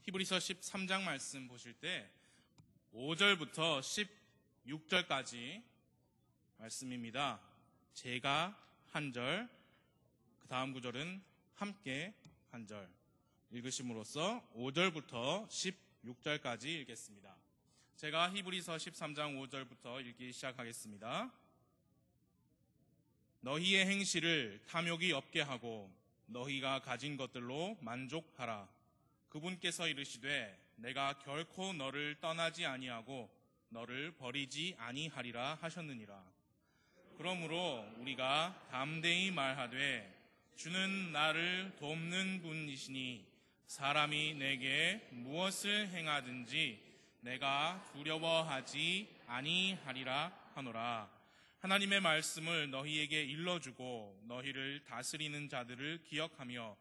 히브리서 13장 말씀 보실 때 5절부터 16절까지 말씀입니다. 제가 한 절, 그 다음 구절은 함께 한 절 읽으심으로써 5절부터 16절까지 읽겠습니다. 제가 히브리서 13장 5절부터 읽기 시작하겠습니다. 너희의 행실을 탐욕이 없게 하고 너희가 가진 것들로 만족하라. 그분께서 이르시되 내가 결코 너를 떠나지 아니하고 너를 버리지 아니하리라 하셨느니라. 그러므로 우리가 담대히 말하되 주는 나를 돕는 분이시니 사람이 내게 무엇을 행하든지 내가 두려워하지 아니하리라 하노라. 하나님의 말씀을 너희에게 일러주고 너희를 다스리는 자들을 기억하며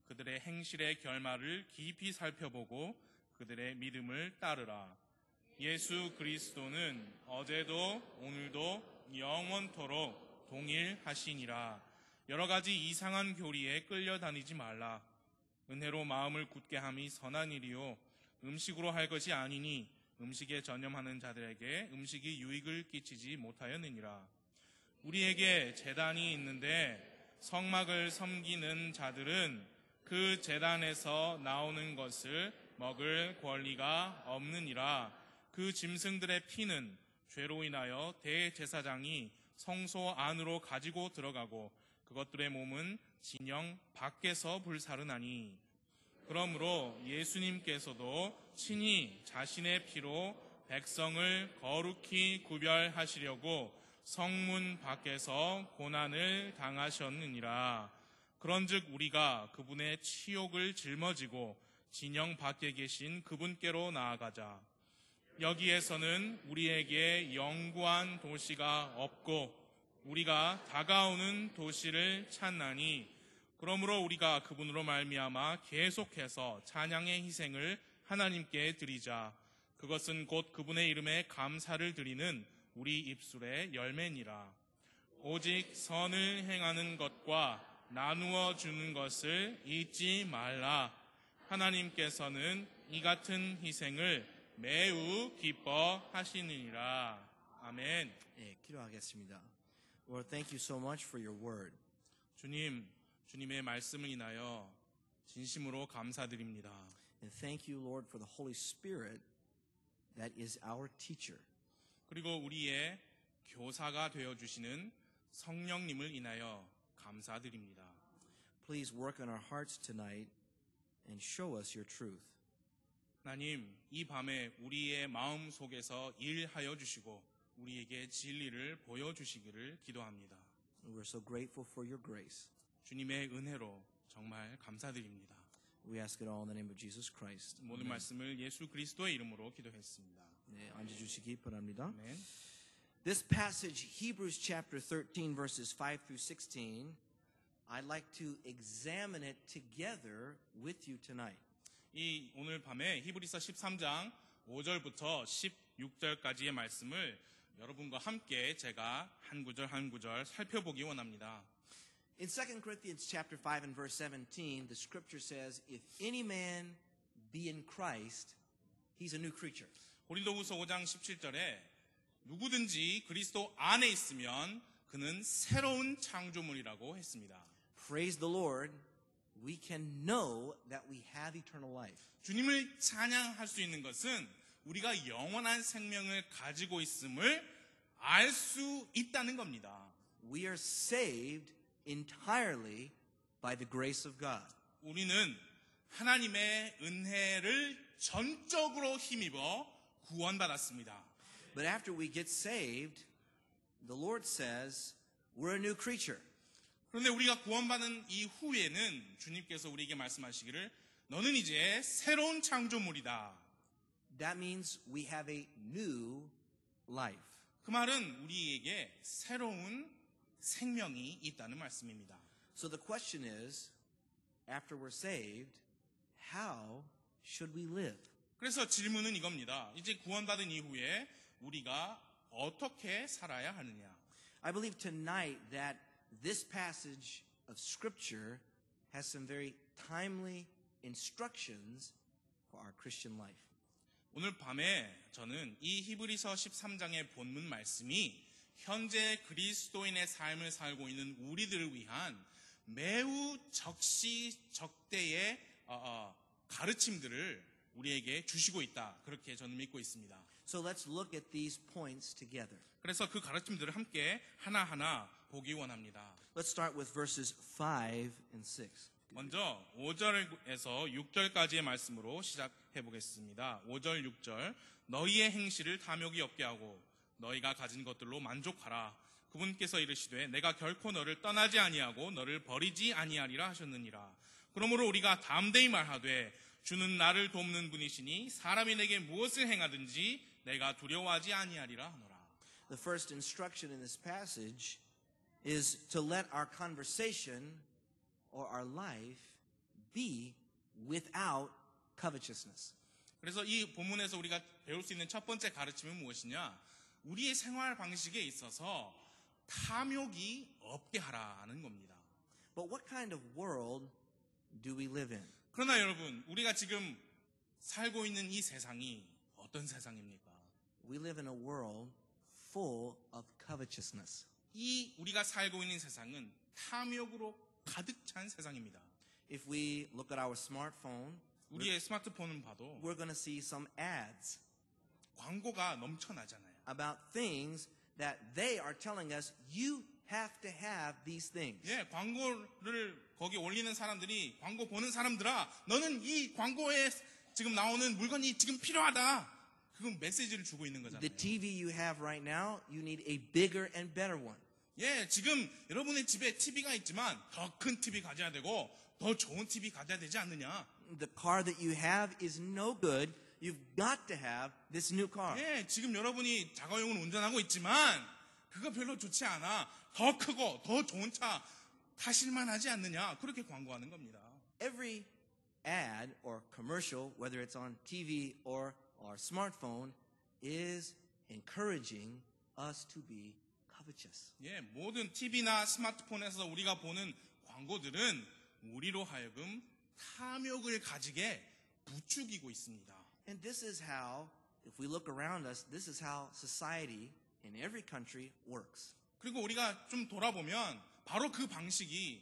그들의 행실의 결말을 깊이 살펴보고 그들의 믿음을 따르라. 예수 그리스도는 어제도 오늘도 영원토록 동일하시니라. 여러 가지 이상한 교리에 끌려다니지 말라. 은혜로 마음을 굳게 함이 선한 일이요 음식으로 할 것이 아니니 음식에 전념하는 자들에게 음식이 유익을 끼치지 못하였느니라. 우리에게 제단이 있는데 성막을 섬기는 자들은 그 제단에서 나오는 것을 먹을 권리가 없느니라. 그 짐승들의 피는 죄로 인하여 대제사장이 성소 안으로 가지고 들어가고 그것들의 몸은 진영 밖에서 불사르나니. 그러므로 예수님께서도 친히 자신의 피로 백성을 거룩히 구별하시려고 성문 밖에서 고난을 당하셨느니라. 그런즉 우리가 그분의 치욕을 짊어지고 진영 밖에 계신 그분께로 나아가자. 여기에서는 우리에게 영구한 도시가 없고 우리가 다가오는 도시를 찾나니 그러므로 우리가 그분으로 말미암아 계속해서 찬양의 희생을 하나님께 드리자. 그것은 곧 그분의 이름에 감사를 드리는 우리 입술의 열매니라. 오직 선을 행하는 것과 나누어 주는 것을 잊지 말라. 하나님께서는 이 같은 희생을 매우 기뻐하시느니라. 아멘. 예, 기도하겠습니다. Lord, thank you so much for your word. 주님의 말씀을 인하여 진심으로 감사드립니다. And thank you, Lord, for the Holy Spirit that is our teacher. 그리고 우리의 교사가 되어주시는 성령님을 인하여 감사드립니다. Please work on our hearts tonight and show us your truth. 하나님, 이 밤에 우리의 마음 속에서 일하여 주시고 우리에게 진리를 보여주시기를 기도합니다. We're so grateful for your grace. 주님의 은혜로 정말 감사드립니다. We ask it all in the name of Jesus Christ. 모든 말씀을 예수 그리스도의 이름으로 기도했습니다. 네, 앉아주시기 바랍니다. 아멘. This passage, Hebrews chapter 13, verses 5 through 16, I'd like to examine it together with you tonight. 이 오늘 밤에 히브리서 13장 5절부터 16절까지의 말씀을 여러분과 함께 제가 한 구절 한 구절 살펴보기 원합니다. In 2 Corinthians chapter 5 and verse 17, the scripture says, if any man be in Christ, he's a new creature. 고린도후서 5장 17절에 누구든지 그리스도 안에 있으면 그는 새로운 창조물이라고 했습니다. Praise the Lord, we can know that we have eternal life. 주님을 찬양할 수 있는 것은 우리가 영원한 생명을 가지고 있음을 알 수 있다는 겁니다. We are saved entirely by the grace of God. 우리는 하나님의 은혜를 전적으로 힘입어 구원받았습니다. But after we get saved, the Lord says, we're a new creature. 그런데 우리가 구원받은 이후에는 주님께서 우리에게 말씀하시기를 너는 이제 새로운 창조물이다. That means we have a new life. 그 말은 우리에게 새로운 생명이 있다는 말씀입니다. So the question is, after we're saved, how should we live? 그래서 질문은 이겁니다. 이제 구원받은 이후에 우리가 어떻게 살아야 하느냐? I believe tonight that this passage of Scripture has some very timely instructions for our Christian life. 오늘 밤에 저는 이 히브리서 13장의 본문 말씀이 현재 그리스도인의 삶을 살고 있는 우리들을 위한 매우 적시적대의 가르침들을 우리에게 주시고 있다. 그렇게 저는 믿고 있습니다. So let's look at these points together. 그래서 그 가르침들을 함께 하나하나 보기 원합니다. Let's start with verses 5 and 6. 먼저 5절에서 6절까지의 말씀으로 시작해 보겠습니다. 5절, 6절. 너희의 행실을 탐욕이 없게 하고 너희가 가진 것들로 만족하라. 그분께서 이르시되 내가 결코 너를 떠나지 아니하고 너를 버리지 아니하리라 하셨느니라. 그러므로 우리가 담대히 말하되 주는 나를 돕는 분이시니 사람이 내게 무엇을 행하든지 내가 두려워하지 아니하리라 하노라. The first instruction in this passage is to let our conversation or our life be without covetousness. 그래서 이 본문에서 우리가 배울 수 있는 첫 번째 가르침은 무엇이냐? 우리의 생활 방식에 있어서 탐욕이 없게 하라는 겁니다. But what kind of world do we live in? 그러나 여러분, 우리가 지금 살고 있는 이 세상이 어떤 세상입니까? We live in a world full of covetousness. 이 우리가 살고 있는 세상은 탐욕으로 가득 찬 세상입니다. If we look at our smartphone, 우리의 스마트폰을 봐도 we're going to see some ads 광고가 넘쳐나잖아요. about things that they are telling us you have to have these things. 예, 광고를 거기 올리는 사람들이 광고 보는 사람들아, 너는 이 광고에 지금 나오는 물건이 지금 필요하다. 그건 메시지를 주고 있는 거잖아요. The TV you have right now, you need a bigger and better one. 예, 지금 여러분의 집에 TV가 있지만 더 큰 TV 가져야 되고 더 좋은 TV 가져야 되지 않느냐? The car that you have is no good. You've got to have this new car. 예, 지금 여러분이 자가용을 운전하고 있지만 그거 별로 좋지 않아. 더 크고 더 좋은 차 타실만 하지 않느냐? 그렇게 광고하는 겁니다. Every ad or commercial, whether it's on TV or our smartphone, is encouraging us to be covetous. 예, 모든 TV나 스마트폰에서 우리가 보는 광고들은 우리로 하여금 탐욕을 가지게 부추기고 있습니다. And this is how, if we look around us, this is how society in every country works. 그리고 우리가 좀 돌아보면 바로 그 방식이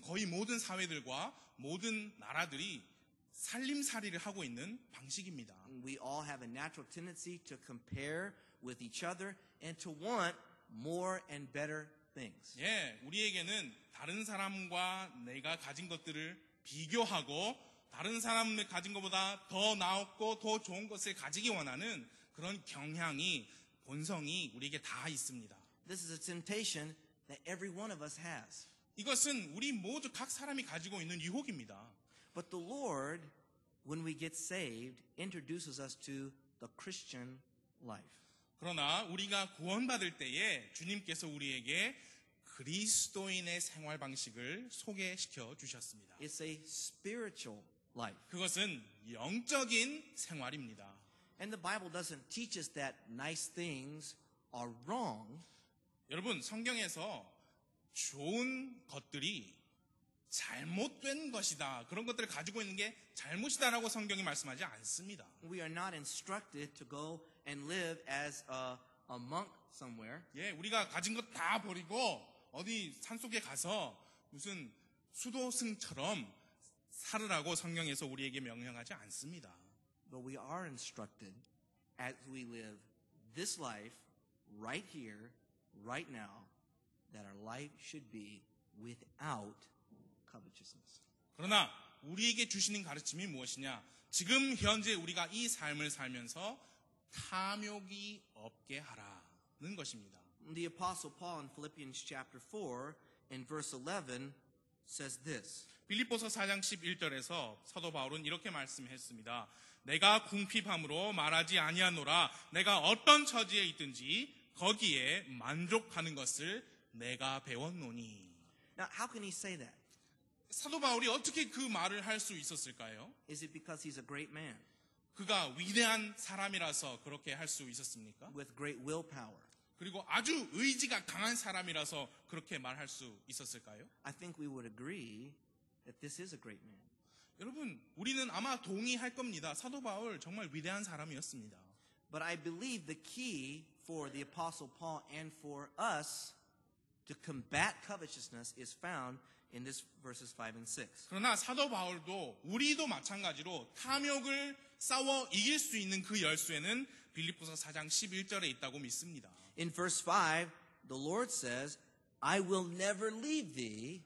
거의 모든 사회들과 모든 나라들이 살림살이를 하고 있는 방식입니다. We all have a natural tendency to compare with each other and to want more and better things. 예, 우리에게는 다른 사람과 내가 가진 것들을 비교하고 다른 사람이 가진 것보다 더 나았고 더 좋은 것을 가지기 원하는 그런 경향이 본성이 우리에게 다 있습니다. This is a temptation that every one of us has. 이것은 우리 모두 각 사람이 가지고 있는 유혹입니다. But the Lord, when we get saved, introduces us to the Christian life. 그러나 우리가 구원받을 때에 주님께서 우리에게 그리스도인의 생활 방식을 소개시켜 주셨습니다. It's a spiritual life. 그것은 영적인 생활입니다. And the Bible doesn't teach us that nice things are wrong. 여러분, 성경에서 좋은 것들이 잘못된 것이다. 그런 것들을 가지고 있는 게 잘못이다라고 성경이 말씀하지 않습니다. We are not instructed to go and live as a monk somewhere. 예, 우리가 가진 것 다 버리고 어디 산속에 가서 무슨 수도승처럼 살으라고 성경에서 우리에게 명령하지 않습니다. But we are instructed as we live this life right here, right now, that our life should be without covetousness. 그러나 우리에게 주시는 가르침이 무엇이냐? 지금 현재 우리가 이 삶을 살면서 탐욕이 없게 하라는 것입니다. The Apostle Paul in Philippians chapter 4 and verse 11 says this. 빌립보서 4장 11절에서 사도 바울은 이렇게 말씀했습니다. 내가 궁핍함으로 말하지 아니하노라. 내가 어떤 처지에 있든지 거기에 만족하는 것을 내가 배웠노니. Now, how can he say that? 사도 바울이 어떻게 그 말을 할 수 있었을까요? Is it because he's a great man 그가 위대한 사람이라서 그렇게 할 수 있었습니까? with great willpower? 그리고 아주 의지가 강한 사람이라서 그렇게 말할 수 있었을까요? I think we would agree that this is a great man. 여러분, 우리는 아마 동의할 겁니다. 사도 바울 정말 위대한 사람이었습니다. But I believe the key for the Apostle Paul and for us to combat covetousness is found in this verses 5 and 6. 그러나 사도 바울도 우리도 마찬가지로 탐욕을 싸워 이길 수 있는 그 열쇠는 빌립보서 4장 11절에 있다고 믿습니다. In verse 5, the Lord says, I will never leave thee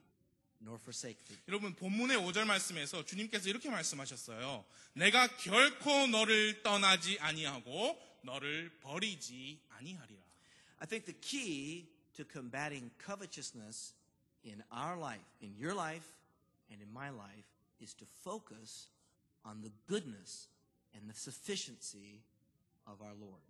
nor forsake thee. 여러분, 본문의 5절 말씀에서 주님께서 이렇게 말씀하셨어요. 내가 결코 너를 떠나지 아니하고 너를 버리지 아니하리라. I think the key to combating covetousness in our life, in your life, and in my life, is to focus on the goodness and the sufficiency of our Lord.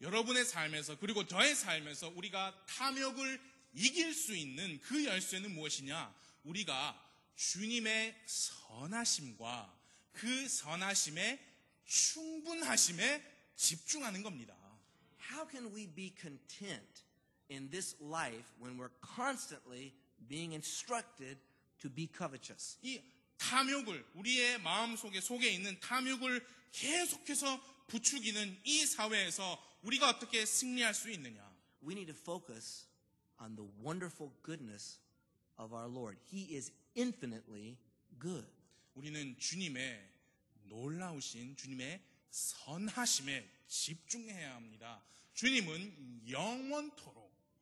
여러분의 삶에서 그리고 저의 삶에서 우리가 탐욕을 이길 수 있는 그 열쇠는 무엇이냐? 우리가 주님의 선하심과 그 선하심의 충분하심에 집중하는 겁니다. How can we be content in this life when we're constantly being instructed to be covetous? 이 탐욕을 우리의 마음속에 속에 있는 탐욕을 계속해서 부추기는 이 사회에서 우리가 어떻게 승리할 수 있느냐? We need to focus on the wonderful goodness of our Lord. He is infinitely good. 우리는 주님의 놀라우신 주님의 선하심에 집중해야 합니다. 주님은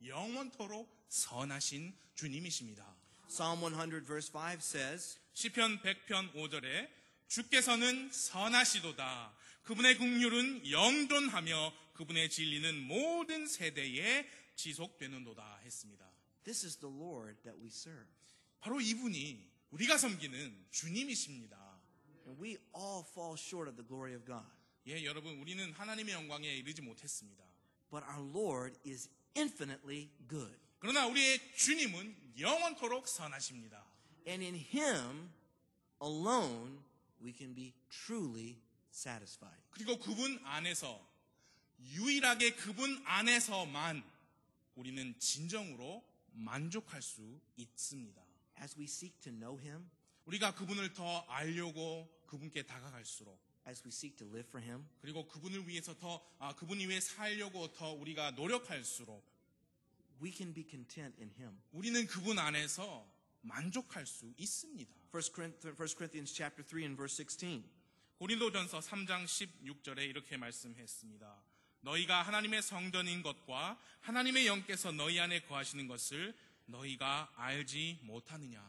영원토록 선하신 주님이십니다. Psalm 100 verse 5 says, 시편 100편 5절에 주께서는 선하시도다. 그분의 긍휼은 영존하며 그분의 진리는 모든 세대에 지속되는도다 했습니다. This is the Lord that we serve. 바로 이분이 우리가 섬기는 주님이십니다. And we all fall short of the glory of God. 예, 여러분, 우리는 하나님의 영광에 이르지 못했습니다. But our Lord is infinitely good. 그러나 우리의 주님은 영원토록 선하십니다. And in Him alone we can be truly satisfied. 그리고 그분 안에서, 유일하게 그분 안에서만 우리는 진정으로 만족할 수 있습니다. As we seek to know Him, 우리가 그분을 더 알려고 그분께 다가갈수록, as we seek to live for Him, 그리고 그분을 위해서 그분 위해 살려고 더 우리가 노력할수록 we can be content in Him. 우리는 그분 안에서 만족할 수 있습니다. 1 Corinthians chapter 3 and verse 16. 고린도전서 3장 16절에 이렇게 말씀했습니다. 너희가 하나님의 성전인 것과 하나님의 영께서 너희 안에 거하시는 것을 너희가 알지 못하느냐.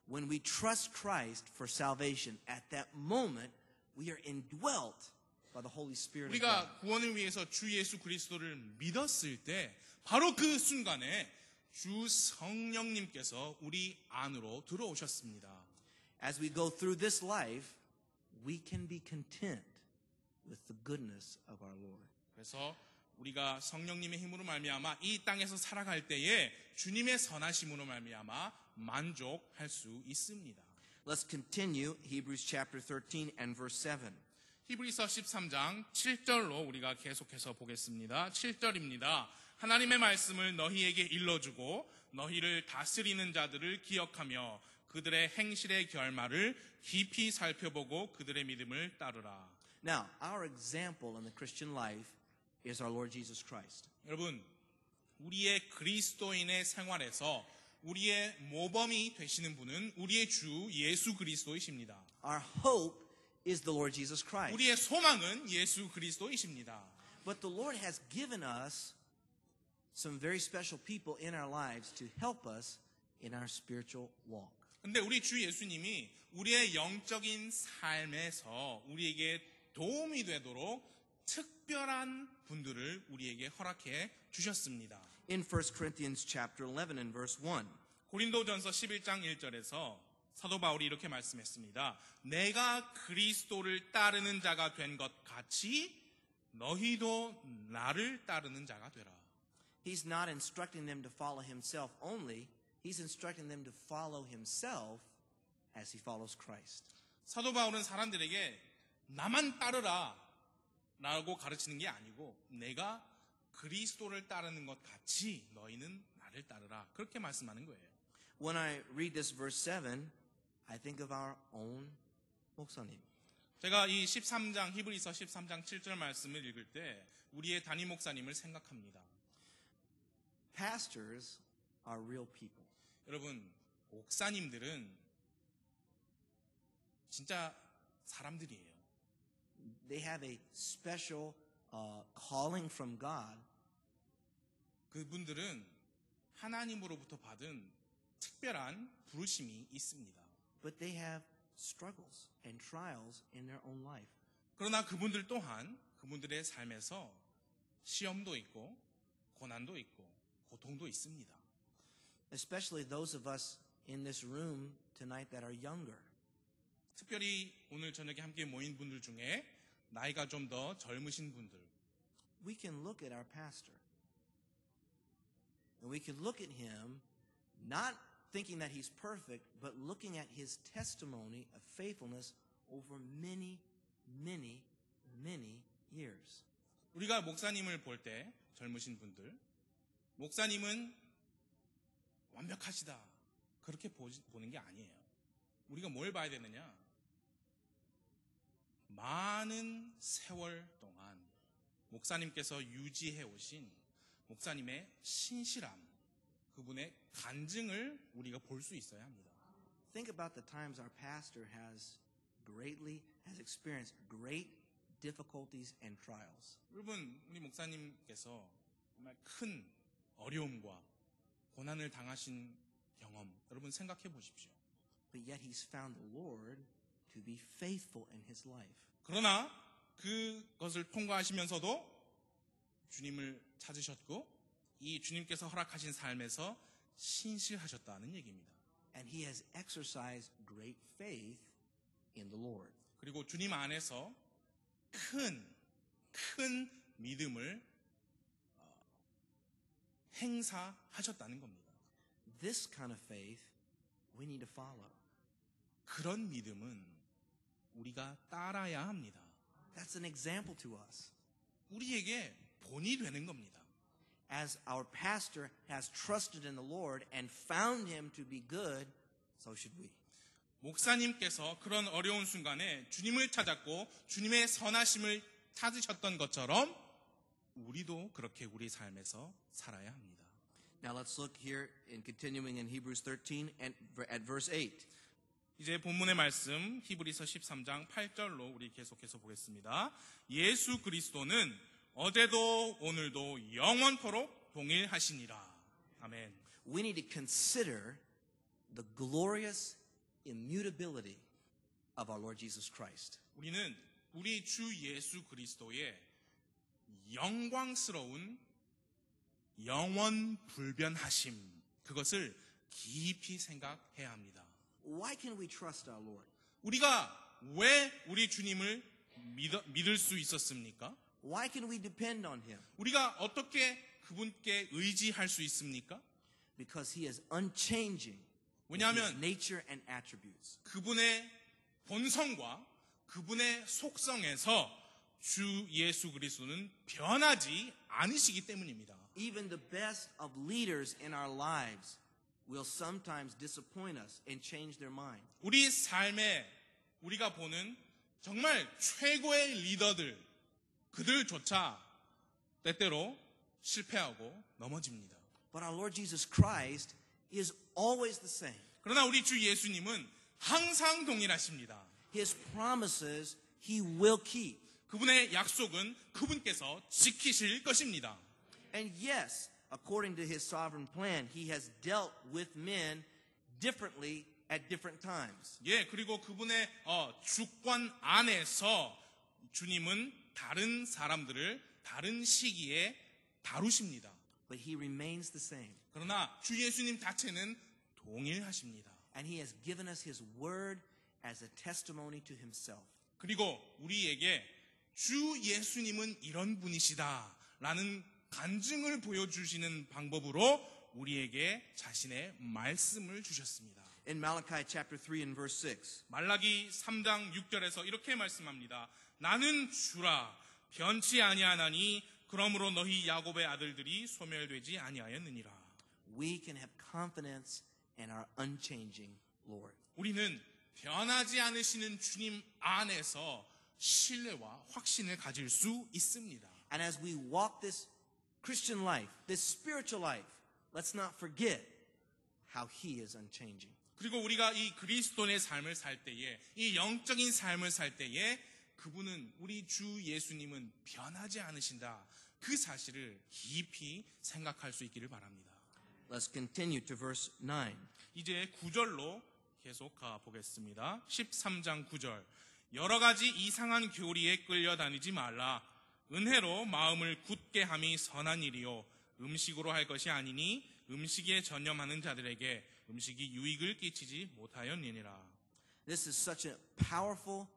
When we trust Christ for salvation, at that moment we are indwelt by the Holy Spirit of God. 우리가 구원을 위해서 주 예수 그리스도를 믿었을 때 바로 그 순간에 주 성령님께서 우리 안으로 들어오셨습니다. As we go through this life, we can be content with the goodness of our Lord. 그래서 우리가 성령님의 힘으로 말미암아 이 땅에서 살아갈 때에 주님의 선하심으로 말미암아 만족할 수 있습니다. Let's continue Hebrews chapter 13 and verse 7. 히브리서 13장 7절로 우리가 계속해서 보겠습니다. 7절입니다. 하나님의 말씀을 너희에게 일러주고 너희를 다스리는 자들을 기억하며 그들의 행실의 결말을 깊이 살펴보고 그들의 믿음을 따르라. Now, our example in the Christian life is our Lord Jesus Christ. 여러분, 우리의 그리스도인의 생활에서 우리의 모범이 되시는 분은 우리의 주 예수 그리스도이십니다. Our hope is the Lord Jesus Christ. 우리의 소망은 예수 그리스도이십니다. But the Lord has given us some very special people in our lives to help us in our spiritual walk. 근데 우리 주 예수님이 우리의 영적인 삶에서 우리에게 도움이 되도록 특별한 분들을 우리에게 허락해 주셨습니다. In 1 Corinthians chapter 11 and verse 1. 고린도전서 11장 1절에서 사도 바울이 이렇게 말씀했습니다. 내가 그리스도를 따르는 자가 된 것 같이 너희도 나를 따르는 자가 되라. He's not instructing them to follow himself only. He's instructing them to follow himself as he follows Christ. 사도 바울은 사람들에게 나만 따르라 라고 가르치는 게 아니고 내가 그리스도를 따르는 것 같이 너희는 나를 따르라. 그렇게 말씀하는 거예요. When I read this verse 7, I think of our own 목사님, 제가 이 13장 히브리서 13장 7절 말씀을 읽을 때 우리의 담임 목사님을 생각합니다. pastors are real people. 여러분, 목사님들은 진짜 사람들이에요. They have a special calling from God. 그분들은 하나님으로부터 받은 특별한 부르심이 있습니다. But they have struggles and trials in their own life. 그러나 그분들 또한 그분들의 삶에서 시험도 있고 고난도 있고 고통도 있습니다. Especially those of us in this room tonight that are younger. 특별히 오늘 저녁에 함께 모인 분들 중에 나이가 좀 더 젊으신 분들, We can look at our pastor. And we can look at him not thinking that he's perfect, but looking at his testimony of faithfulness over many, many, many years. 우리가 목사님을 볼 때 젊으신 분들, 목사님은 완벽하시다 그렇게 보는 게 아니에요. 우리가 뭘 봐야 되느냐? 많은 세월 동안 목사님께서 유지해 오신 목사님의 신실함, 그분의 간증을 우리가 볼 수 있어야 합니다. Think about the times our pastor has experienced great difficulties and trials. 여러분, 우리 목사님께서 정말 큰 어려움과 고난을 당하신 경험, 여러분 생각해 보십시오. But yet he's found the Lord to be faithful in his life. 그러나 그것을 통과하시면서도 주님을 찾으셨고 이 주님께서 허락하신 삶에서 신실하셨다는 얘기입니다. And he has exercised great faith in the Lord. 그리고 주님 안에서 큰 믿음을 행사하셨다는 겁니다. This kind of faith we need to follow. 그런 믿음은 우리가 따라야 합니다. That's an example to us. 우리에게 본이 되는 겁니다. As our pastor has trusted in the Lord and found him to be good, so should we. 목사님께서 그런 어려운 순간에 주님을 찾았고 주님의 선하심을 찾으셨던 것처럼 우리도 그렇게 우리 삶에서 살아야 합니다. Now let's look here in continuing in Hebrews 13 and at verse 8. 이제 본문의 말씀 히브리서 13장 8절로 우리 계속해서 보겠습니다. 예수 그리스도는 어제도 오늘도 영원토록 동일하시니라. 아멘. We need to consider the glorious immutability of our Lord Jesus Christ. 우리는 우리 주 예수 그리스도의 영광스러운 영원 불변하심, 그것을 깊이 생각해야 합니다. Why can we trust our Lord? 우리가 왜 우리 주님을 믿을 수 있었습니까? Why can we depend on him? 우리가 어떻게 그분께 의지할 수 있습니까? Because he is unchanging in his 왜냐하면 nature and attributes. 그분의 본성과 그분의 속성에서 주 예수 그리스도는 변하지 않으시기 때문입니다. Even the best of leaders in our lives will sometimes disappoint us and change their mind. 우리 삶에 우리가 보는 정말 최고의 리더들, 그들조차 때때로 실패하고 넘어집니다. But our Lord Jesus Christ is always the same. 그러나 우리 주 예수님은 항상 동일하십니다. His promises he will keep. 그분의 약속은 그분께서 지키실 것입니다. And yes, according to his sovereign plan, he has dealt with men differently at different times. 예, 그리고 그분의 주권 안에서 주님은 다른 사람들을 다른 시기에 다루십니다. But he remains the same. 그러나 주 예수님 자체는 동일하십니다. And he has given us his word as a testimony to himself. 그리고 우리에게 주 예수님은 이런 분이시다라는 간증을 보여주시는 방법으로 우리에게 자신의 말씀을 주셨습니다. In Malachi chapter 3 and verse 6. 말라기 3장 6절에서 이렇게 말씀합니다. 나는 주라 변치 아니하나니 그러므로 너희 야곱의 아들들이 소멸되지 아니하였느니라. We can have confidence in our unchanging Lord. 우리는 변하지 않으시는 주님 안에서 신뢰와 확신을 가질 수 있습니다. And as we walk this Christian life, this spiritual life, let's not forget how He is unchanging. 그리고 우리가 이 그리스도인의 삶을 살 때에, 이 영적인 삶을 살 때에 그분은, 우리 주 예수님은 변하지 않으신다. 그 사실을 깊이 생각할 수 있기를 바랍니다. Let's continue to verse 9. 이제 9절로 계속 가보겠습니다. 13장 9절. 여러 가지 이상한 교리에 끌려다니지 말라. 은혜로 마음을 굳게 함이 선한 일이요. 음식으로 할 것이 아니니 음식에 전념하는 자들에게 음식이 유익을 끼치지 못하였느니라. This is such a powerful,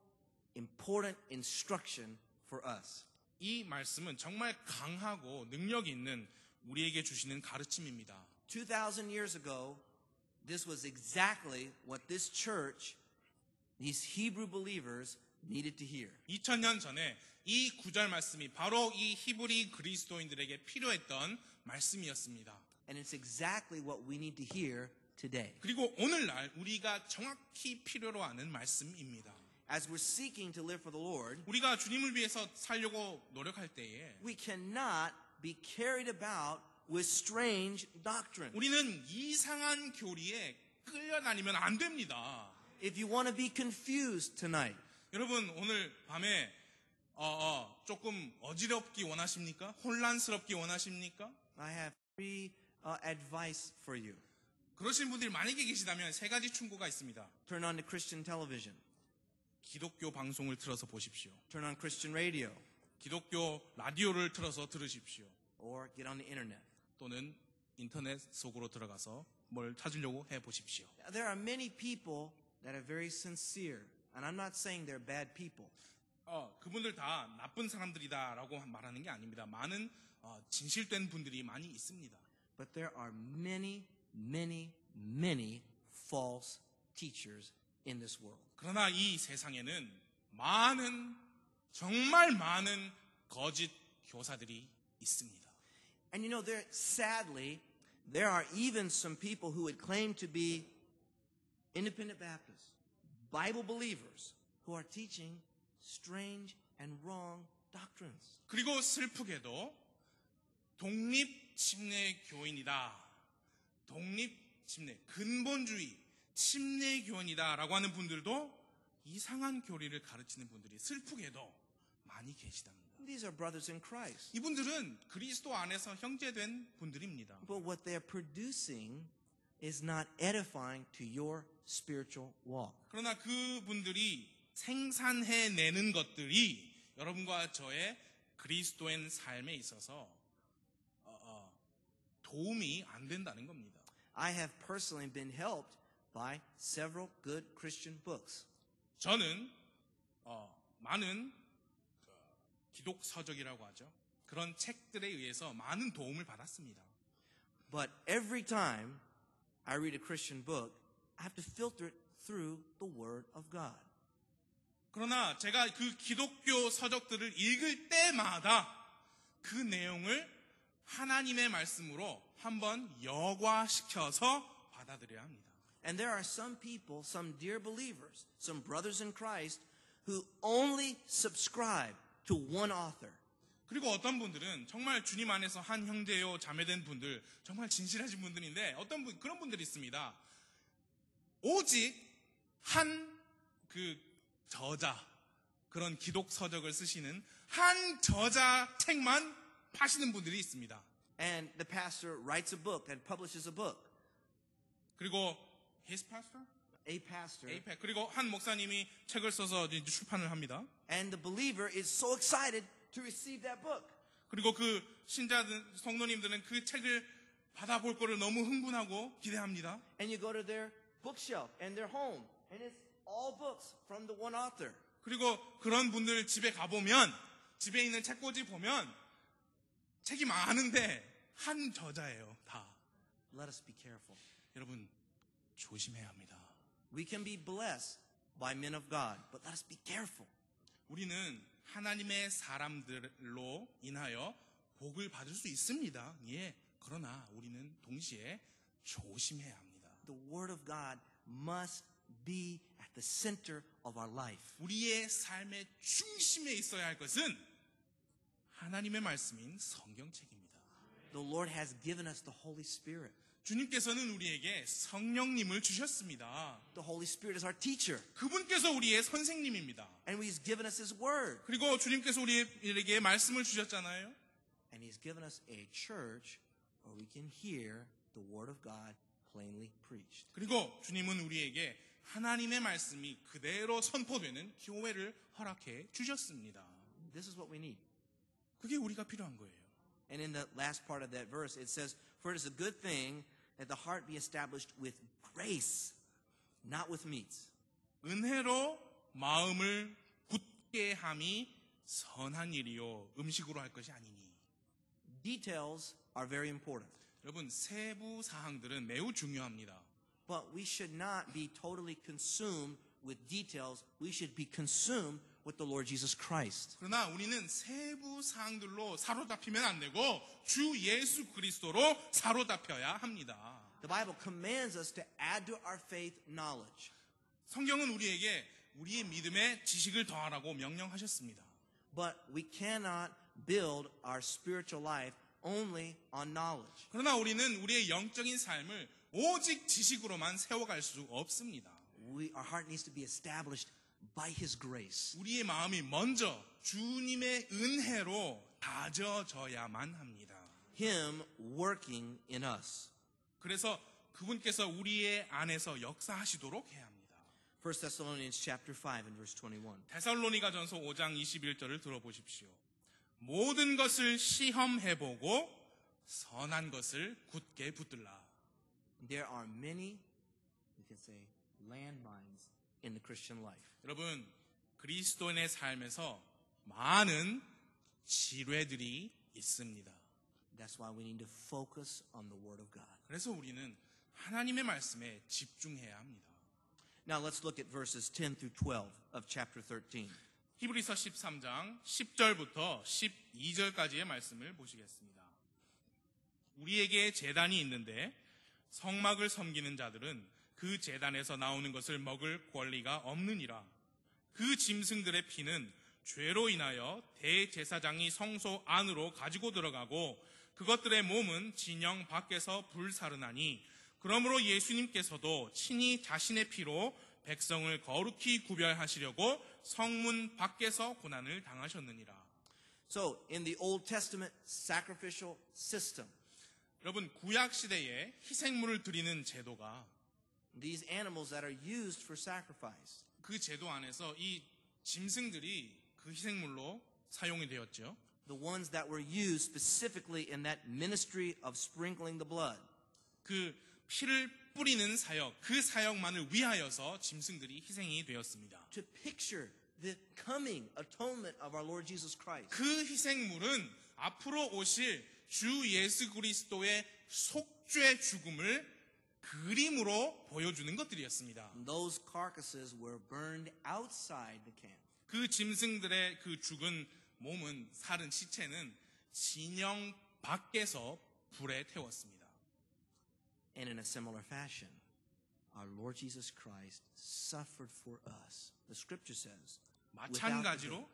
important instruction for us. 이 말씀은 정말 강하고 능력 있는 우리에게 주시는 가르침입니다. 2,000 years ago, this was exactly what this church, these Hebrew believers, needed to hear. 2000년 전에 이 9절 말씀이 바로 이 히브리 그리스도인들에게 필요했던 말씀이었습니다. And it's exactly what we need to hear today. 그리고 오늘날 우리가 정확히 필요로 하는 말씀입니다. As we're seeking to live for the Lord, 우리가 주님을 위해서 살려고 노력할 때에 we cannot be carried about with strange doctrine. 우리는 이상한 교리에 끌려다니면 안 됩니다. If you want to be confused tonight, 여러분 오늘 밤에 조금 어지럽기 원하십니까? 혼란스럽기 원하십니까? I have three advice for you. 그러신 분들이 만약에 계시다면 세 가지 충고가 있습니다. Turn on the Christian television. 기독교 방송을 틀어서 보십시오. Turn on Christian radio. 기독교 라디오를 틀어서 들으십시오. Or get on the internet. 또는 인터넷 속으로 들어가서 뭘 찾으려고 해보십시오. There are many people that are very sincere. And I'm not saying they're bad people. 그분들 다 나쁜 사람들이다라고 말하는 게 아닙니다. 많은 진실된 분들이 많이 있습니다. But there are many, many, many false teachers in this world. 그러나 이 세상에는 많은, 정말 많은 거짓 교사들이 있습니다. And you know, sadly, there are even some people who would claim to be independent Baptists, Bible believers, who are teaching strange and wrong doctrines. 그리고 슬프게도 독립침례교인이다. 독립침례, 근본주의, 침례교인이다라고 하는 분들도 이상한 교리를 가르치는 분들이 슬프게도 많이 계시답니다. These are brothers in Christ. 이분들은 그리스도 안에서 형제된 분들입니다. But what they're producing is not edifying to your spiritual walk. 그러나 그분들이 생산해내는 것들이 여러분과 저의 그리스도인 삶에 있어서 도움이 안 된다는 겁니다. I have personally been helped by several good Christian books. 저는 많은 기독 서적이라고 하죠. 그런 책들에 의해서 많은 도움을 받았습니다. But every time I read a Christian book, I have to filter it through the Word of God. 그러나 제가 그 기독교 서적들을 읽을 때마다 그 내용을 하나님의 말씀으로 한번 여과시켜서 받아들여야 합니다. And there are some people, some dear believers, some brothers in Christ, who only subscribe to one author. 그리고 어떤 분들은 정말 주님 안에서 한 형제요 자매된 분들, 정말 진실하신 분들인데 그런 분들이 있습니다. 오직 한 그 저자, 그런 기독 서적을 쓰시는 한 저자 책만 파시는 분들이 있습니다. And the pastor writes a book and publishes a book. 그리고 his pastor? A pastor. 그리고 한 목사님이 책을 써서 이제 출판을 합니다. And the believer is so excited to receive that book. 그리고 그 신자들, 성도님들은 그 책을 받아볼 거를 너무 흥분하고 기대합니다. And you go to their bookshelf and their home, and it's all books from the one author. 그리고 그런 분들 집에 가보면, 집에 있는 책꽂이 보면 책이 많은데 한 저자예요, 다. Let us be careful. 여러분, 조심해야 합니다. We can be blessed by men of God, but let us be careful. 우리는 하나님의 사람들로 인하여 복을 받을 수 있습니다. 예. 그러나 우리는 동시에 조심해야 합니다. The Word of God must be at the center of our life. 우리의 삶의 중심에 있어야 할 것은 하나님의 말씀인 성경책입니다. The Lord has given us the Holy Spirit. 주님께서는 우리에게 성령님을 주셨습니다. The Holy Spirit is our teacher. 그분께서 우리의 선생님입니다. And He's given us His Word. 그리고 주님께서 우리에게 말씀을 주셨잖아요. And He's given us a church where we can hear the Word of God plainly preached. 그리고 주님은 우리에게 하나님의 말씀이 그대로 선포되는 교회를 허락해 주셨습니다. This is what we need. 그게 우리가 필요한 거예요. And in the last part of that verse, it says, "For it is a good thing that the heart be established with grace, not with meats." 은혜로 마음을 굳게 함이 선한 일이요 음식으로 할 것이 아니니. Details are very important. 여러분 세부 사항들은 매우 중요합니다. But we should not be totally consumed with details. We should be consumed with the Lord Jesus Christ. 그러나 우리는 세부 사항들로 사로잡히면 안 되고 주 예수 그리스도로 사로잡혀야 합니다. The Bible commands us to add to our faith knowledge. 성경은 우리에게 우리의 믿음에 지식을 더하라고 명령하셨습니다. But we cannot build our spiritual life only on knowledge. 그러나 우리는 우리의 영적인 삶을 오직 지식으로만 세워갈 수 없습니다. Our heart needs to be established by His grace. 우리의 마음이 먼저 주님의 은혜로 다져져야만 합니다. Him working in us. 그래서 그분께서 우리의 안에서 역사하시도록 해야 합니다. 1 Thessalonians chapter 5 and verse 21. 데살로니가전서 5장 21절을 들어보십시오. 모든 것을 시험해보고 선한 것을 굳게 붙들라. There are many, we can say, landmines in the Christian life. 여러분, 그리스도인의 삶에서 많은 지뢰들이 있습니다. That's why we need to focus on the Word of God. 그래서 우리는 하나님의 말씀에 집중해야 합니다. Now let's look at verses 10 through 12 of chapter 13. 히브리서 13장 10절부터 12절까지의 말씀을 보시겠습니다. 우리에게 제단이 있는데 성막을 섬기는 자들은 그 제단에서 나오는 것을 먹을 권리가 없느니라. 그 짐승들의 피는 죄로 인하여 대제사장이 성소 안으로 가지고 들어가고 그것들의 몸은 진영 밖에서 불사르나니 그러므로 예수님께서도 친히 자신의 피로 백성을 거룩히 구별하시려고 성문 밖에서 고난을 당하셨느니라. So, in the Old Testament sacrificial system, 여러분 구약 시대에 희생물을 드리는 제도가 these animals that are used for sacrifice, 그 제도 안에서 이 짐승들이 그 희생물로 사용이 되었죠. the ones that were used specifically in that ministry of sprinkling the blood, 그 피를 뿌리는 사역, 그 사역만을 위하여서 짐승들이 희생이 되었습니다. to picture the coming atonement of our Lord Jesus Christ. 그 희생물은 앞으로 오실 주 예수 그리스도의 속죄 죽음을 그림으로 보여주는 것들이었습니다. Those carcasses were burned outside the camp. 그 짐승들의 그 죽은 몸은 살은 시체는 진영 밖에서 불에 태웠습니다. And in a similar fashion, our Lord Jesus Christ suffered for us. The scripture says, 마찬가지로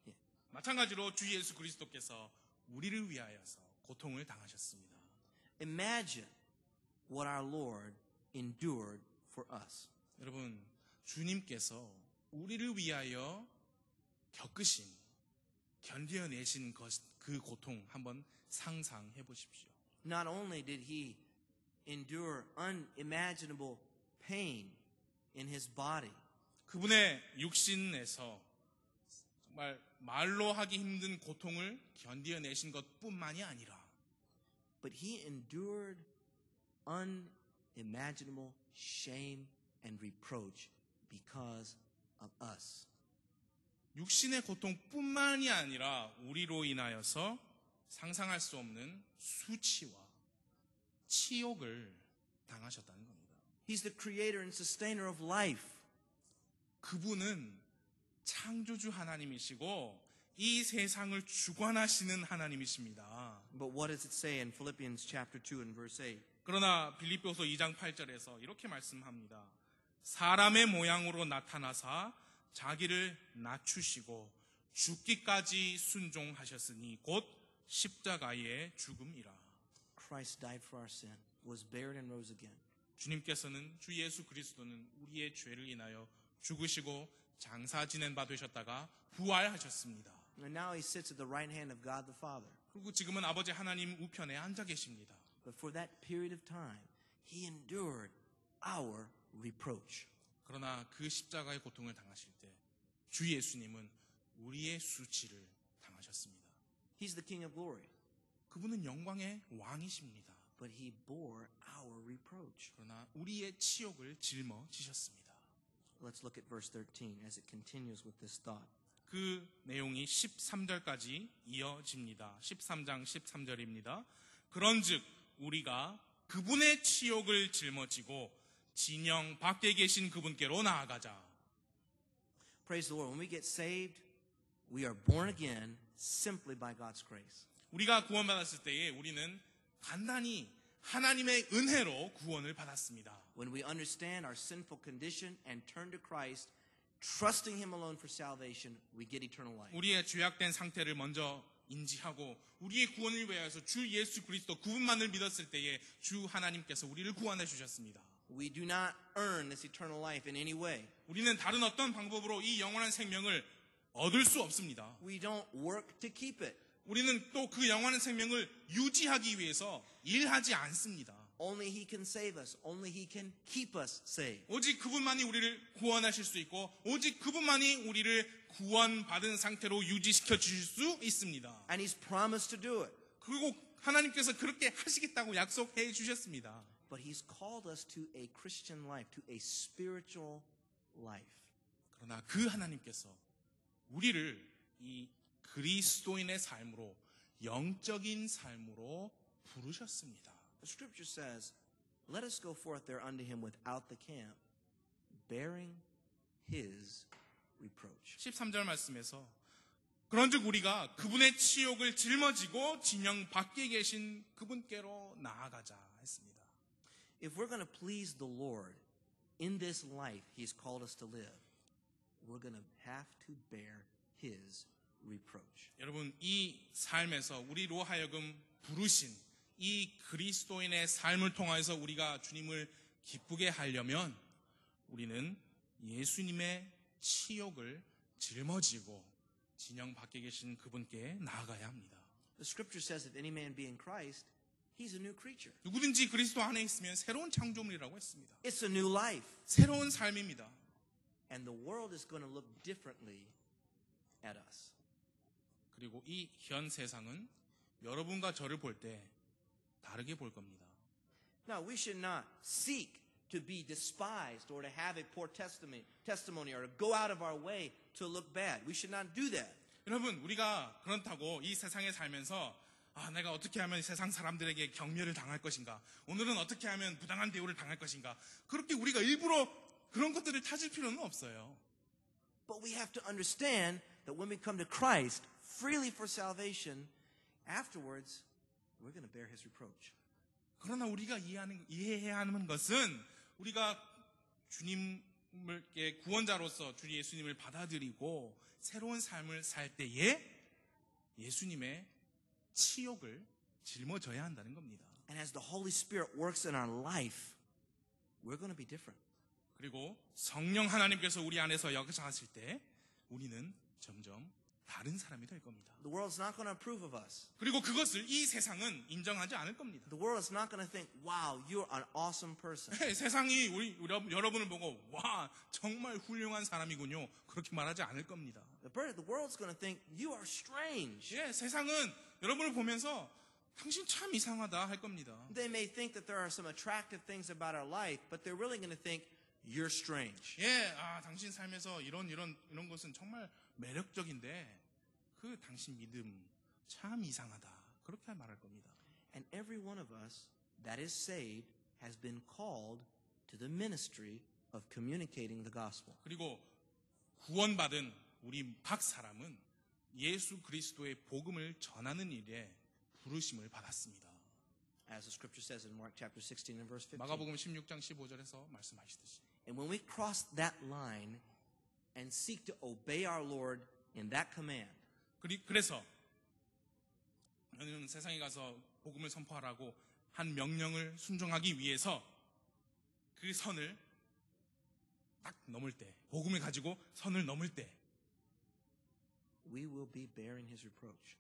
예. 마찬가지로 주 예수 그리스도께서 우리를 위하여서 고통을 당하셨습니다. imagine what our Lord endured for us. 여러분, 주님께서 우리를 위하여 겪으신, 견뎌내신 그 고통 한번 상상해 보십시오. Not only did He endure unimaginable pain in His body, 그분의 육신에서 정말 말로 하기 힘든 고통을 견뎌내신 것뿐만이 아니라 but He endured unimaginable shame and reproach because of us. 육신의 고통뿐만이 아니라 우리로 인하여서 상상할 수 없는 수치와 치욕을 당하셨다는 겁니다. He's the creator and sustainer of life. 그분은 창조주 하나님이시고 이 세상을 주관하시는 하나님이십니다. But what does it say in Philippians chapter 2 and verse 8? 그러나 빌립보서 2장 8절에서 이렇게 말씀합니다. 사람의 모양으로 나타나사 자기를 낮추시고 죽기까지 순종하셨으니 곧 십자가의 죽음이라. Christ died for our sin, was buried and rose again. 주님께서는 주 예수 그리스도는 우리의 죄를 인하여 죽으시고 장사 지낸 바 되셨다가 부활하셨습니다. And now he sits at the right hand of God the Father. 그리고 지금은 아버지 하나님 우편에 앉아 계십니다. But for that period of time, he endured our reproach. 그러나 그 십자가의 고통을 당하실 때 주 예수님은 우리의 수치를 당하셨습니다. He's the King of glory, 그분은 영광의 왕이십니다. but he bore our reproach. 그러나 우리의 치욕을 짊어지셨습니다. Let's look at verse 13 as it continues with this thought. 그 내용이 13절까지 이어집니다. 13장 13절입니다. 그런즉 우리가 그분의 치욕을 짊어지고 진영 밖에 계신 그분께로 나아가자. Praise the Lord. When we get saved, we are born again simply by God's grace. 우리가 구원받았을 때에 우리는 간단히 하나님의 은혜로 구원을 받았습니다. When we understand our sinful condition and turn to Christ, trusting him alone for salvation, we get eternal life. 우리의 죄악된 상태를 먼저 인지하고 우리의 구원을 위하여서 주 예수 그리스도 그분만을 믿었을 때에 주 하나님께서 우리를 구원해 주셨습니다. We do not earn this eternal life in any way. 우리는 다른 어떤 방법으로 이 영원한 생명을 얻을 수 없습니다. We don't work to keep it. 우리는 또 그 영원한 생명을 유지하기 위해서 일하지 않습니다. Only he can save us. Only he can keep us saved. 오직 그분만이 우리를 구원하실 수 있고 오직 그분만이 우리를 구원받은 상태로 유지시켜 주실 수 있습니다. And he's promised to do it. 그리고 하나님께서 그렇게 하시겠다고 약속해 주셨습니다. But he's called us to a Christian life, to a spiritual life. 그러나 그 하나님께서 우리를 이 그리스도인의 삶으로 영적인 삶으로 부르셨습니다. The scripture says, let us go forth there unto him without the camp, bearing his reproach. 13절 말씀에서 그런즉 우리가 그분의 치욕을 짊어지고 진영 밖에 계신 그분께로 나아가자 했습니다. If we're going to please the Lord in this life he's called us to live, we're going to have to bear his reproach. 여러분 이 삶에서 우리로 하여금 부르신 이 그리스도인의 삶을 통해서 우리가 주님을 기쁘게 하려면 우리는 예수님의 치욕을 짊어지고 진영 밖에 계신 그분께 나아가야 합니다. The scripture says if any man be in Christ, he's a new creature. 누구든지 그리스도 안에 있으면 새로운 창조물이라고 했습니다. It's a new life. 새로운 삶입니다. And the world is going to look differently at us. 그리고 이 현 세상은 여러분과 저를 볼 때 다르게 볼 겁니다. Now, we should not seek to be despised or to have a poor testimony or to go out of our way to look bad. We should not do that. 여러분 우리가 그렇다고 이 세상에 살면서 내가 어떻게 하면 세상 사람들에게 경멸을 당할 것인가, 오늘은 어떻게 하면 부당한 대우를 당할 것인가, 그렇게 우리가 일부러 그런 것들을 찾을 필요는 없어요. But we have to understand that when we come to Christ freely for salvation, afterwards we're going to bear his reproach. 그러나 우리가 이해해야 하는 것은 우리가 주님께 구원자로서 주 예수님을 받아들이고 새로운 삶을 살 때에 예수님의 치욕을 짊어져야 한다는 겁니다. And as the Holy Spirit works in our life, we're going to be different. 그리고 성령 하나님께서 우리 안에서 역사하실 때 우리는 점점 다른 사람이 될 겁니다. The world's not going to approve of us. 그리고 그것을 이 세상은 인정하지 않을 겁니다. The world is not going to think, wow, you're an awesome person. 세상이 우리 여러분을 보고 와 정말 훌륭한 사람이군요 그렇게 말하지 않을 겁니다. The world's going to think, you are strange. 세상은 여러분을 보면서 당신 참 이상하다 할 겁니다. They may think that there are some attractive things about our life, but they're really going to think, you're strange. 당신 삶에서 이런 것은 정말 매력적인데 그 당신 믿음 참 이상하다 그렇게 말할 겁니다. And every one of us that is saved has been called to the ministry of communicating the gospel. 그리고 구원받은 우리 각 사람은 예수 그리스도의 복음을 전하는 일에 부르심을 받았습니다. As the scripture says in Mark chapter 16 and verse 15. 마가복음 16장 15절에서 말씀하시듯이 And when we cross that line and seek to obey our Lord in that command, 그래서 저는 세상에 가서 복음을 선포하라고 한 명령을 순종하기 위해서 그 선을 딱 넘을 때, 복음을 가지고 선을 넘을 때, we will be bearing his reproach.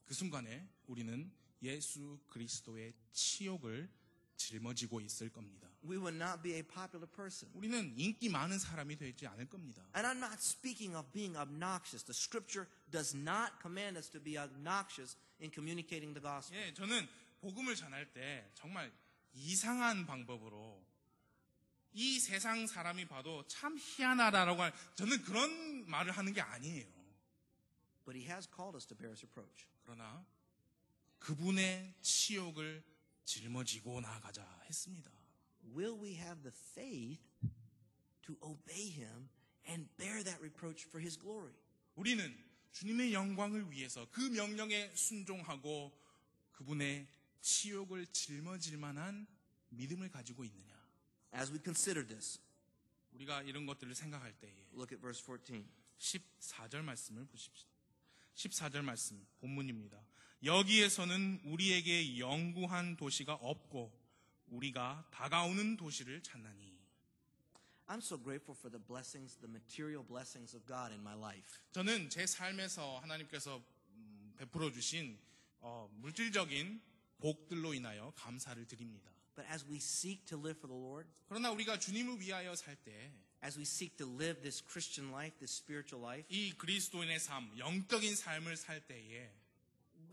그 순간에 우리는 예수 그리스도의 치욕을 짊어지고 있을 겁니다. We will not be a popular person. 우리는 인기 많은 사람이 되지 않을 겁니다. And I'm not speaking of being obnoxious. The scripture does not command us to be obnoxious in communicating the gospel. 예, 저는 복음을 전할 때 정말 이상한 방법으로 이 세상 사람이 봐도 참 희한하다라고 저는 그런 말을 하는 게 아니에요. But he has called us to bear his reproach. 그러나 그분의 치욕을 짊어지고 나아가자 했습니다. Will we have the faith to obey him and bear that reproach for his glory? 우리는 주님의 영광을 위해서 그 명령에 순종하고 그분의 치욕을 짊어질 만한 믿음을 가지고 있느냐? As we consider this, 우리가 이런 것들을 생각할 때에 look at verse 14. 14절 말씀을 보십시오. 14절 말씀 본문입니다. 여기에서는 우리에게 영구한 도시가 없고 우리가 다가오는 도시를 찾나니. I'm so grateful for the blessings, the material blessings of God in my life. 저는 제 삶에서 하나님께서 베풀어 주신 물질적인 복들로 인하여 감사를 드립니다. But as we seek to live for the Lord, 그러나 우리가 주님을 위하여 살 때 as we seek to live this Christian life, this spiritual life, 이 그리스도인의 삶, 영적인 삶을 살 때에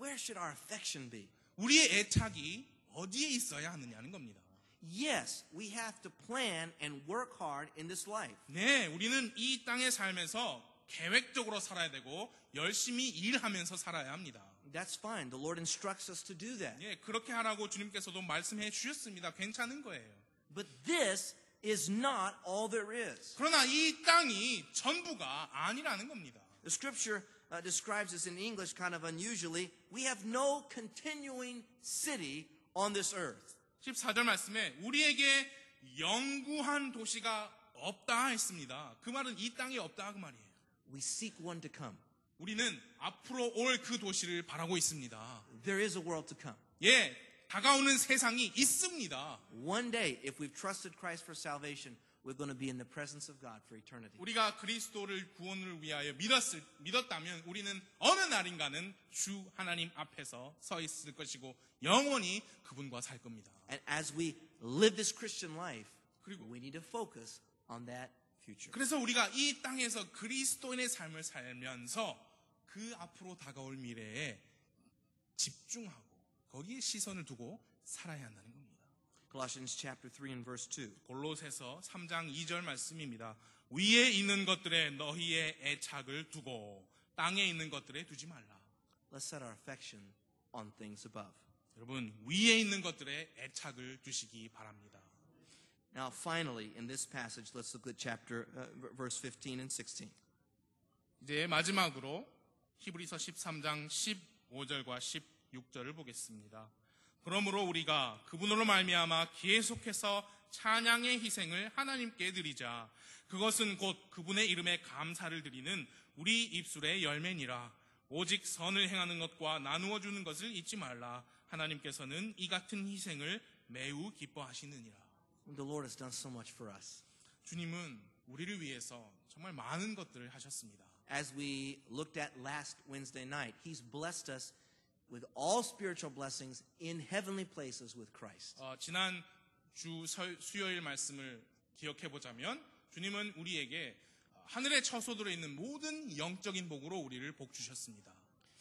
where should our affection be? 우리의 애착이 어디에 있어야 하느냐는 겁니다. Yes, we have to plan and work hard in this life. 네, 우리는 이 땅에 살면서 계획적으로 살아야 되고 열심히 일하면서 살아야 합니다. That's fine. The Lord instructs us to do that. 예, 그렇게 하라고 주님께서도 말씀해 주셨습니다. 괜찮은 거예요. But this is not all there is. 그러나 이 땅이 전부가 아니라는 겁니다. The scripture describes this in English kind of unusually. We have no continuing city on this earth. 14절 말씀에 우리에게 영구한 도시가 없다 했습니다. 그 말은 이 땅에 없다 그 말이에요. We seek one to come. 우리는 앞으로 올 그 도시를 바라고 있습니다. There is a world to come. 예, 다가오는 세상이 있습니다. One day, if we've trusted Christ for salvation, we're going to be in the presence of God for eternity. 우리가 그리스도를 구원을 위하여 믿었다면 우리는 어느 날인가는 주 하나님 앞에서 서 있을 것이고 영원히 그분과 살 겁니다. And as we live this Christian life, 그리고 we need to focus on that future. 그래서 우리가 이 땅에서 그리스도인의 삶을 살면서 그 앞으로 다가올 미래에 집중하고 거기에 시선을 두고 살아야 한다는 겁니다. Colossians chapter 3 and verse 2. 골로새서 3장 2절 말씀입니다. 위에 있는 것들에 너희의 애착을 두고 땅에 있는 것들에 두지 말라. Let's set our affection on things above. 여러분 위에 있는 것들에 애착을 두시기 바랍니다. Now finally in this passage let's look at chapter verse 15 and 16. 이제 마지막으로 히브리서 13장 15절과 16절을 보겠습니다. 그러므로 우리가 그분으로 말미암아 계속해서 찬양의 희생을 하나님께 드리자. 그것은 곧 그분의 이름에 감사를 드리는 우리 입술의 열매니라. 오직 선을 행하는 것과 나누어 주는 것을 잊지 말라. 하나님께서는 이 같은 희생을 매우 기뻐하시느니라. The Lord has done so much for us. 주님은 우리를 위해서 정말 많은 것들을 하셨습니다. As we looked at last Wednesday night, He's blessed us with all spiritual blessings in heavenly places with Christ. 지난 주 수요일 말씀을 기억해 보자면 주님은 우리에게 하늘에 처소들어 있는 모든 영적인 복으로 우리를 복 주셨습니다.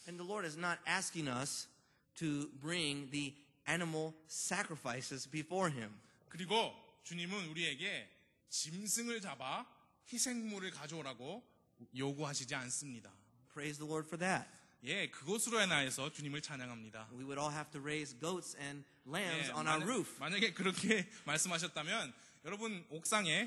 And the Lord is not asking us to bring the animal sacrifices before Him. 그리고 주님은 우리에게 짐승을 잡아 희생물을 가져오라고 요구하시지 않습니다. Praise the Lord for that. 예, 그것으로 인하여서 주님을 찬양합니다. We would all have to raise goats and lambs on our roof. 만약에 그렇게 말씀하셨다면 여러분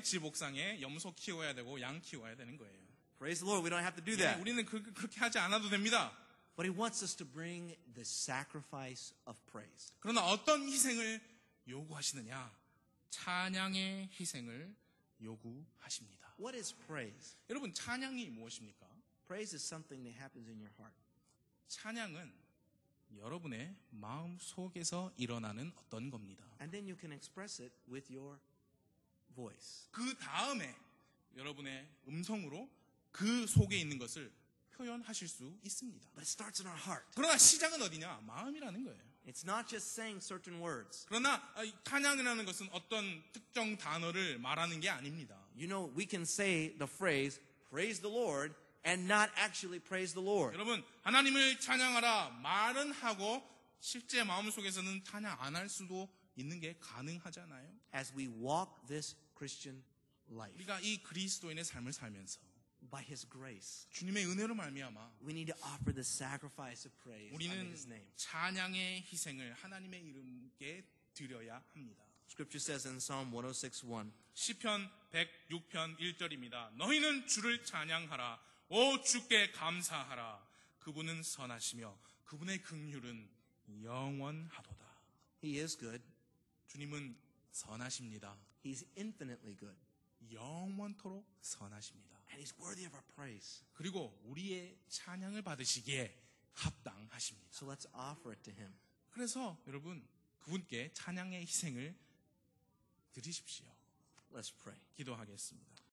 집 옥상에 염소 키워야 되고 양 키워야 되는 거예요. Praise the Lord, we don't have to do 예, that. 우리는 그렇게 하지 않아도 됩니다. But He wants us to bring the sacrifice of praise. 그러나 어떤 희생을 요구하시느냐? 찬양의 희생을 요구하십니다. What is praise? 여러분, 찬양이 무엇입니까? Praise is something that happens in your heart. 찬양은 여러분의 마음 속에서 일어나는 어떤 겁니다. And then you can express it with your voice. 그 다음에 여러분의 음성으로 그 속에 있는 것을 표현하실 수 있습니다. But it starts in our heart. 그러나 시작은 어디냐? 마음이라는 거예요. It's not just saying certain words. 그러나 찬양이라는 것은 어떤 특정 단어를 말하는 게 아닙니다. You know, we can say the phrase, praise the Lord, and not actually praise the Lord. 여러분, 하나님을 찬양하라 말은 하고 실제 마음속에서는 찬양 안 할 수도 있는 게 가능하잖아요. As we walk this Christian life 우리가 이 그리스도인의 삶을 살면서 by His grace, 주님의 은혜로 말미암아 we need to offer the sacrifice of praise under 우리는 His name. 찬양의 희생을 하나님의 이름께 드려야 합니다. Scripture says in Psalm 106:1, 시편 106편 1절입니다. 너희는 주를 찬양하라. 오 주께 감사하라. 그분은 선하시며 그분의 긍휼은 영원하도다. He is good. 주님은 선하십니다. He's infinitely good. 영원토록 선하십니다. And He's worthy of our praise. 그리고 우리의 찬양을 받으시기에 합당하십니다. So let's offer it to Him. 그래서 여러분 그분께 찬양의 희생을 드리십시오. Let's pray. 기도하겠습니다.